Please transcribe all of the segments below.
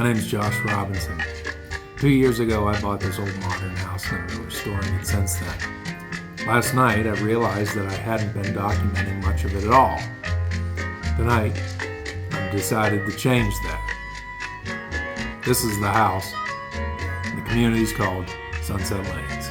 My name is Josh Robinson. 2 years ago, I bought this old modern house and I've been restoring it since then. Last night, I realized that I hadn't been documenting much of it at all. Tonight, I've decided to change that. This is the house. The community is called Sunset Lanes.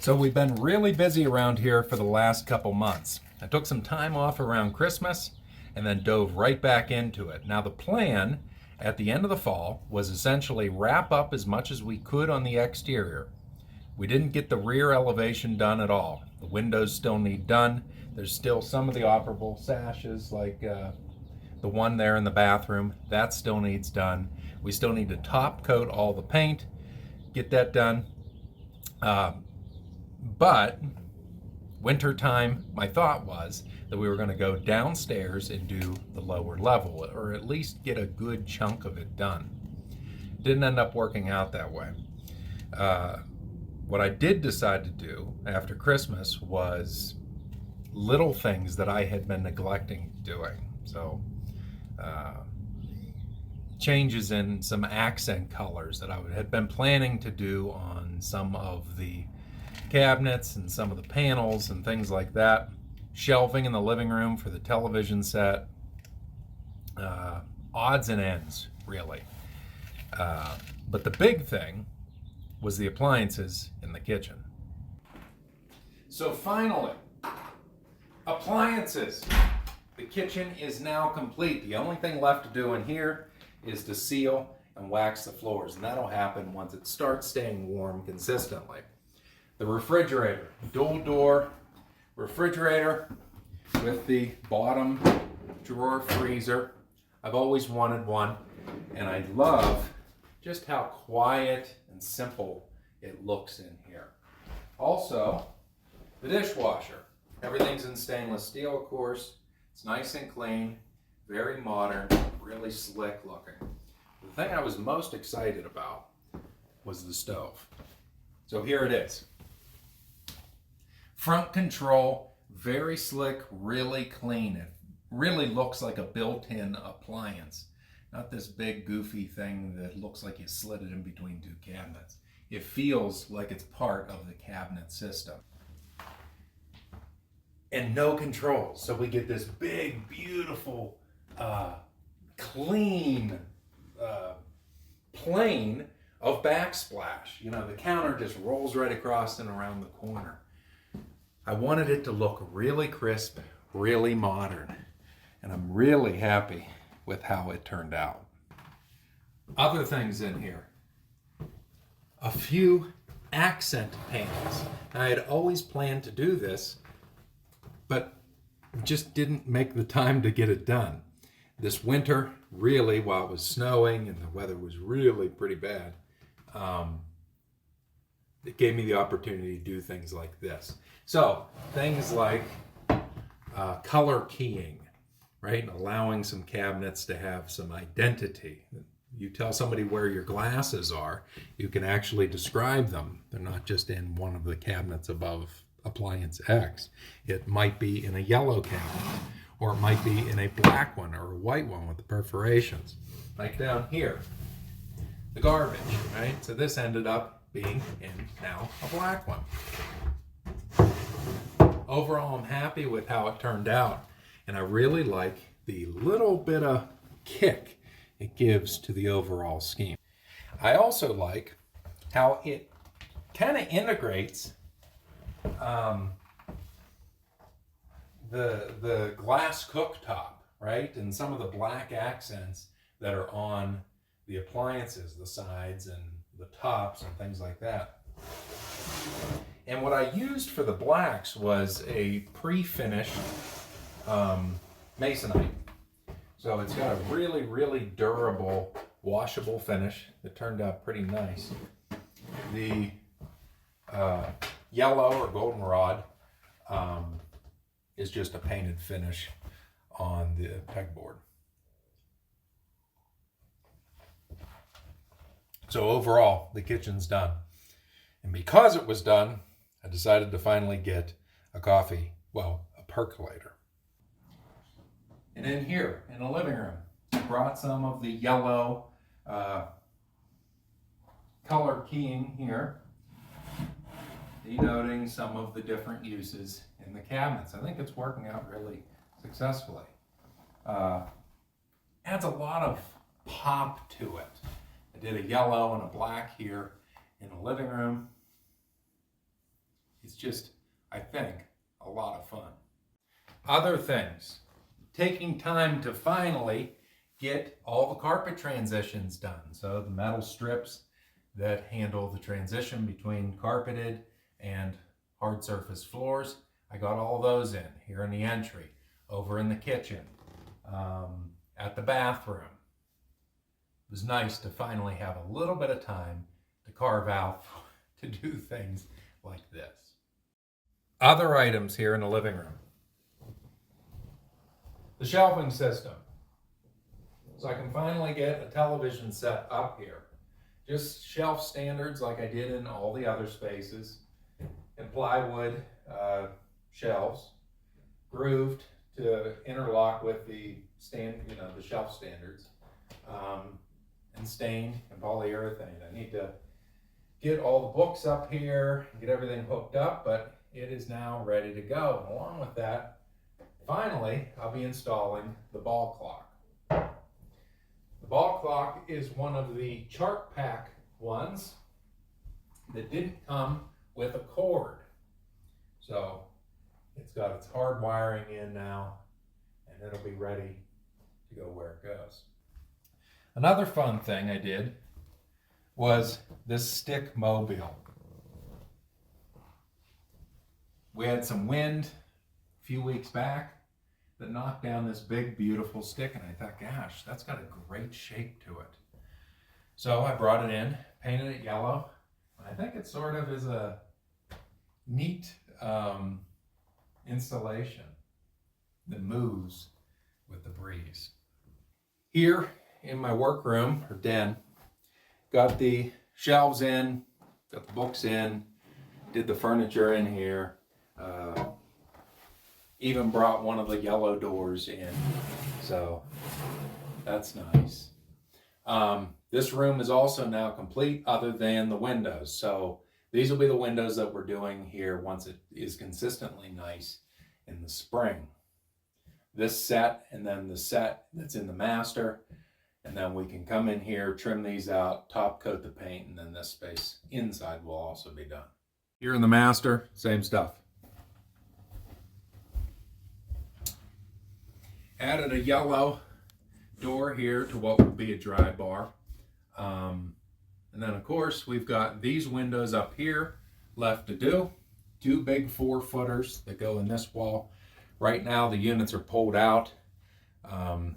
So we've been really busy around here for the last couple months. I took some time off around Christmas and then dove right back into it. Now the plan at the end of the fall was essentially wrap up as much as we could on the exterior. We didn't get the rear elevation done at all. The windows still need done. There's still some of the operable sashes, like the one there in the bathroom. That still needs done. We still need to top coat all the paint, get that done. But winter time, my thought was that we were going to go downstairs and do the lower level, or at least get a good chunk of it done. Didn't end up working out that way. What I did decide to do after Christmas was little things that I had been neglecting doing. So changes in some accent colors that I had been planning to do on some of the cabinets and some of the panels and things like that. Shelving in the living room for the television set. Odds and ends, really. But the big thing was the appliances in the kitchen. So finally, appliances. The kitchen is now complete. The only thing left to do in here is to seal and wax the floors, and that'll happen once it starts staying warm consistently. The refrigerator, dual door refrigerator with the bottom drawer freezer. I've always wanted one, and I love just how quiet and simple it looks in here. Also, the dishwasher. Everything's in stainless steel, of course. It's nice and clean, very modern, really slick looking. The thing I was most excited about was the stove. So here it is. Front control, very slick, really clean. It really looks like a built-in appliance. Not this big goofy thing that looks like you slid it in between two cabinets. It feels like it's part of the cabinet system. And no controls. So we get this big, beautiful, clean plane of backsplash. You know, the counter just rolls right across and around the corner. I wanted it to look really crisp, really modern, and I'm really happy with how it turned out. Other things in here. A few accent panels. I had always planned to do this, but just didn't make the time to get it done. This winter, really, while it was snowing and the weather was really pretty bad, it gave me the opportunity to do things like this. So, things like color keying, right? Allowing some cabinets to have some identity. You tell somebody where your glasses are, you can actually describe them. They're not just in one of the cabinets above appliance X. It might be in a yellow cabinet, or it might be in a black one or a white one with the perforations. Like down here, the garbage, right? So this ended up being in now a black one. Overall, I'm happy with how it turned out, and I really like the little bit of kick it gives to the overall scheme. I also like how it kind of integrates the glass cooktop, right? And some of the black accents that are on the appliances, the sides and the tops and things like that. And what I used for the blacks was a pre-finished masonite. So it's got a really, really durable, washable finish that turned out pretty nice. The yellow or goldenrod is just a painted finish on the pegboard. So overall, the kitchen's done. And because it was done, I decided to finally get a percolator. And in here, in the living room, I brought some of the yellow color keying here, denoting some of the different uses in the cabinets. I think it's working out really successfully. Adds a lot of pop to it. I did a yellow and a black here in the living room. It's just, I think, a lot of fun. Other things, taking time to finally get all the carpet transitions done. So the metal strips that handle the transition between carpeted and hard surface floors, I got all those in here in the entry, over in the kitchen, at the bathroom. It was nice to finally have a little bit of time to carve out to do things like this. Other items here in the living room. The shelving system. So I can finally get a television set up here. Just shelf standards like I did in all the other spaces. And plywood shelves, grooved to interlock with the the shelf standards, and stained and polyurethane. I need to get all the books up here, get everything hooked up, but it is now ready to go. And along with that, finally, I'll be installing the ball clock. The ball clock is one of the chart pack ones that didn't come with a cord. So it's got its hard wiring in now, and it'll be ready to go where it goes. Another fun thing I did was this stick mobile. We had some wind a few weeks back that knocked down this big, beautiful stick, and I thought, gosh, that's got a great shape to it. So I brought it in, painted it yellow, and I think it sort of is a neat installation that moves with the breeze. Here in my workroom, or den, got the shelves in, got the books in, did the furniture in here, even brought one of the yellow doors in, so that's nice. This room is also now complete other than the windows, so these will be the windows that we're doing here once it is consistently nice in the spring. This set, and then the set that's in the master, and then we can come in here, trim these out, top coat the paint, and then this space inside will also be done. Here in the master, same stuff. Added a yellow door here to what will be a dry bar. And then of course we've got these windows up here left to do. 2 big 4-footers that go in this wall. Right now the units are pulled out, and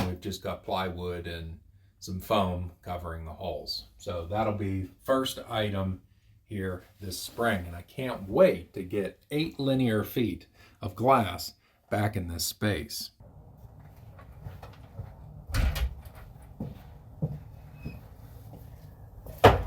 we've just got plywood and some foam covering the holes. So that'll be first item here this spring, and I can't wait to get 8 linear feet of glass back in this space.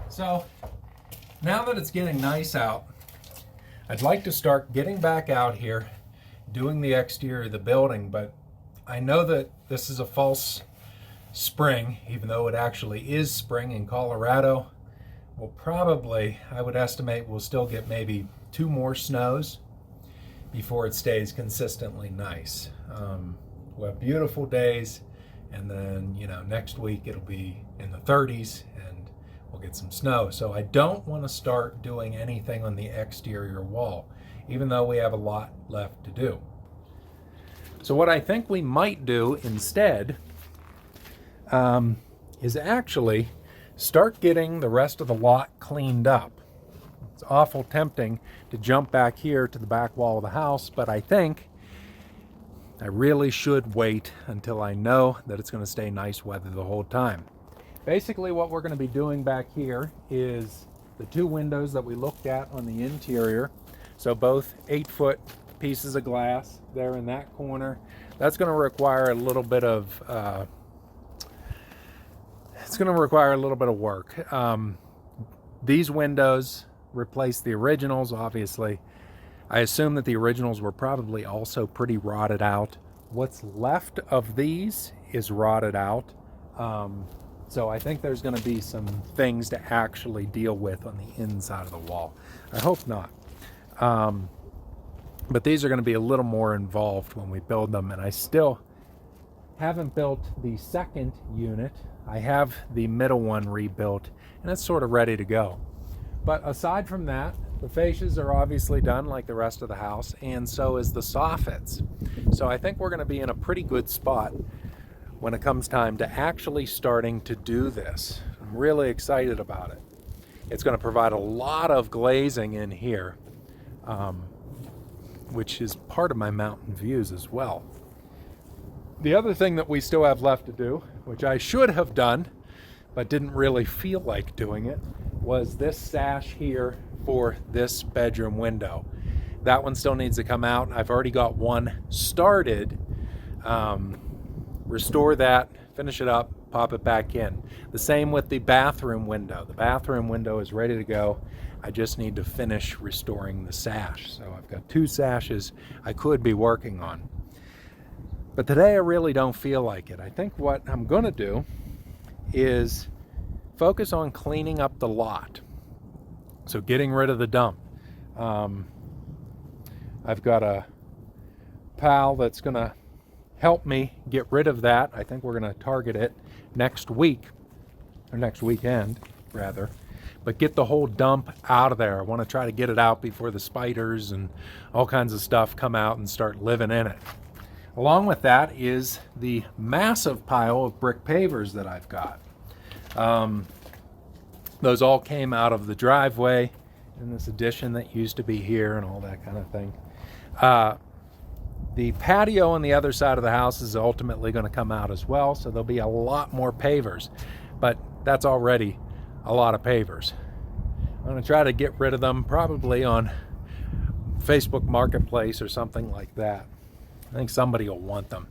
So now that it's getting nice out, I'd like to start getting back out here, doing the exterior of the building, but I know that this is a false spring, even though it actually is spring in Colorado. We'll probably, I would estimate, we'll still get maybe 2 more snows before it stays consistently nice. We'll have beautiful days, and then, next week it'll be in the 30s, and we'll get some snow. So I don't want to start doing anything on the exterior wall, even though we have a lot left to do. So what I think we might do instead is actually start getting the rest of the lot cleaned up. It's awful tempting to jump back here to the back wall of the house, but I think I really should wait until I know that it's going to stay nice weather the whole time. Basically what we're going to be doing back here is the 2 windows that we looked at on the interior. So both 8-foot pieces of glass there in that corner. That's going to require a little bit of work. These windows replace the originals, obviously. I assume that the originals were probably also pretty rotted out. What's left of these is rotted out. So I think there's going to be some things to actually deal with on the inside of the wall. I hope not. But these are going to be a little more involved when we build them, and I still haven't built the second unit. I have the middle one rebuilt, and it's sort of ready to go. But aside from that, The fascias are obviously done like the rest of the house, and so is the soffits. So I think we're going to be in a pretty good spot when it comes time to actually starting to do this. I'm really excited about it. It's going to provide a lot of glazing in here, which is part of my mountain views as well. The other thing that we still have left to do, which I should have done, but didn't really feel like doing it, was this sash here for this bedroom window. That one still needs to come out. I've already got one started. Restore that, finish it up, pop it back in. The same with the bathroom window. The bathroom window is ready to go. I just need to finish restoring the sash. So I've got 2 sashes I could be working on. But today I really don't feel like it. I think what I'm going to do is focus on cleaning up the lot. So getting rid of the dump. I've got a pal that's going to help me get rid of that. I think we're going to target it next week, or next weekend rather, but get the whole dump out of there. I want to try to get it out before the spiders and all kinds of stuff come out and start living in it. Along with that is the massive pile of brick pavers that I've got. Those all came out of the driveway in this addition that used to be here and all that kind of thing. The patio on the other side of the house is ultimately going to come out as well, so there'll be a lot more pavers, but that's already a lot of pavers. I'm going to try to get rid of them probably on Facebook Marketplace or something like that. I think somebody will want them.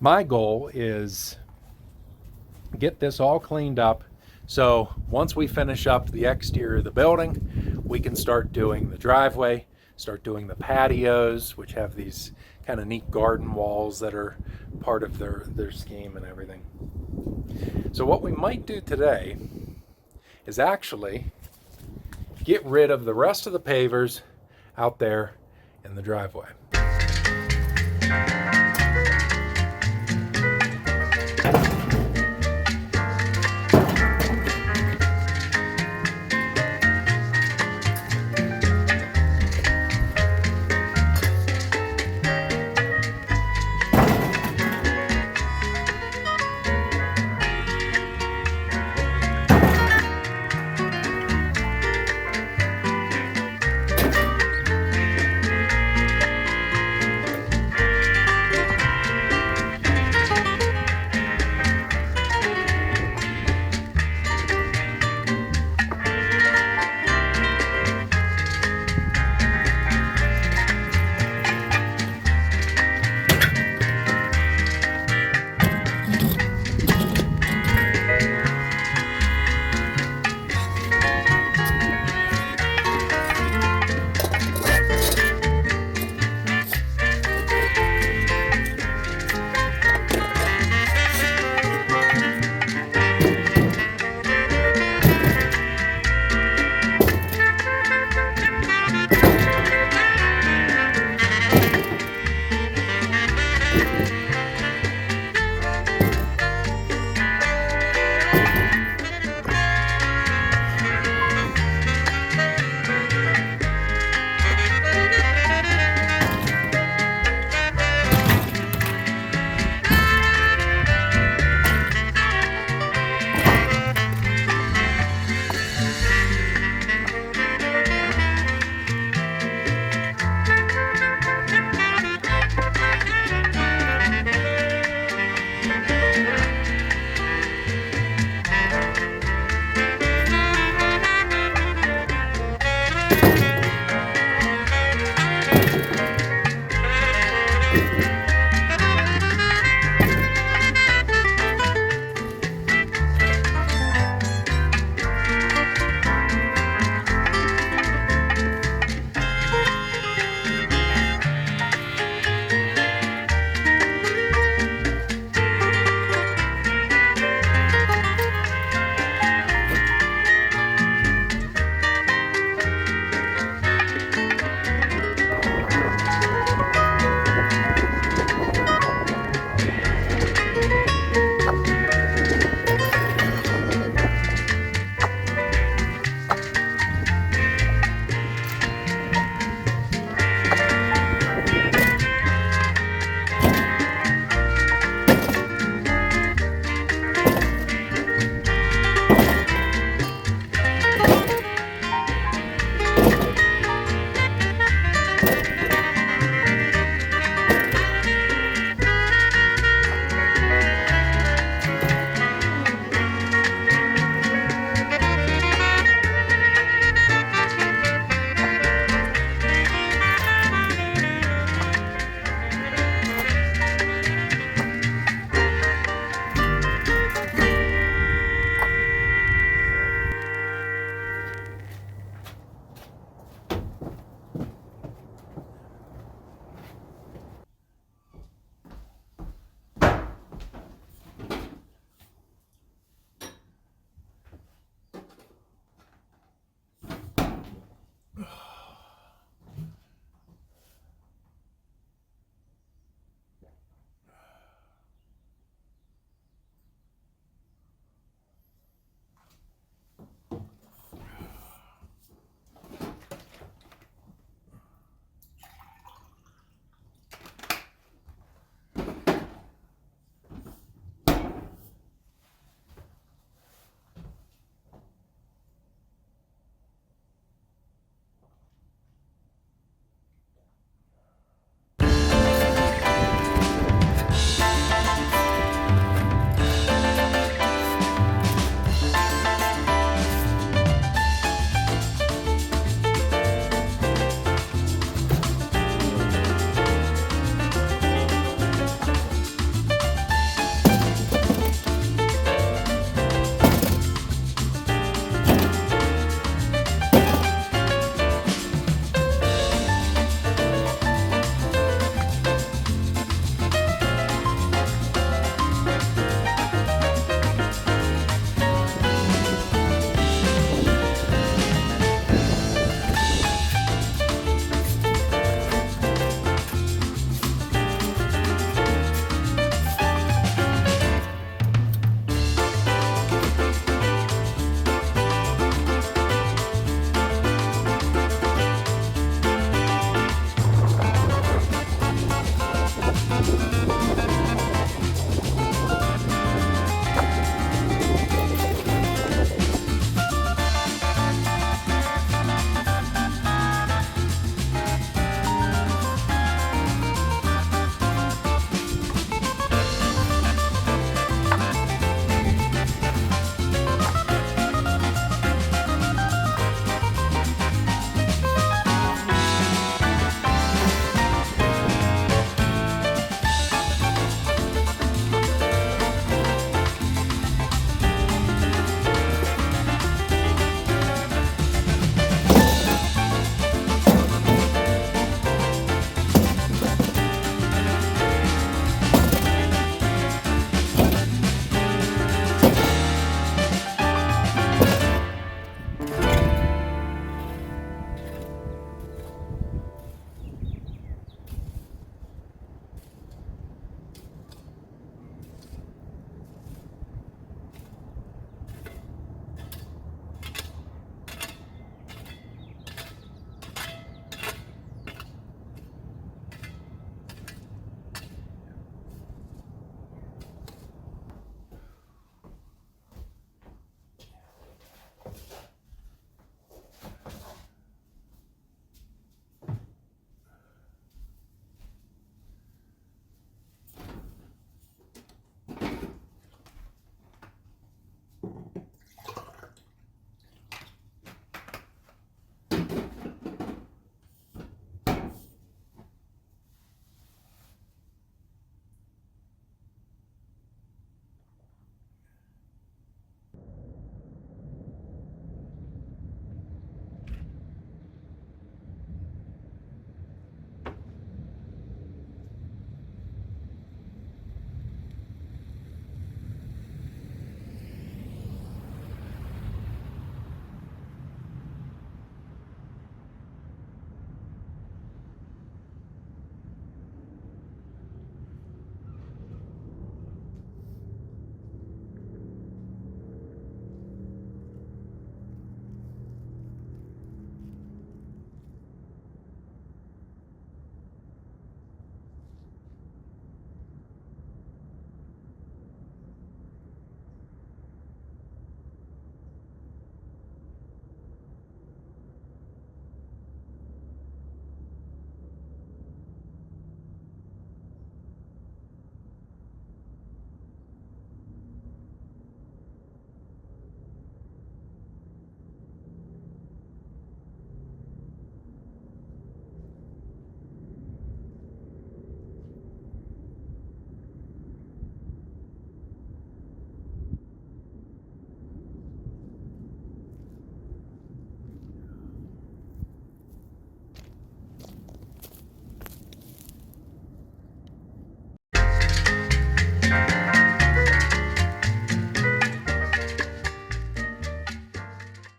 My goal is get this all cleaned up, so once we finish up the exterior of the building, we can start doing the driveway, start doing the patios, which have these kind of neat garden walls that are part of their scheme and everything. So what we might do today is actually get rid of the rest of the pavers out there in the driveway.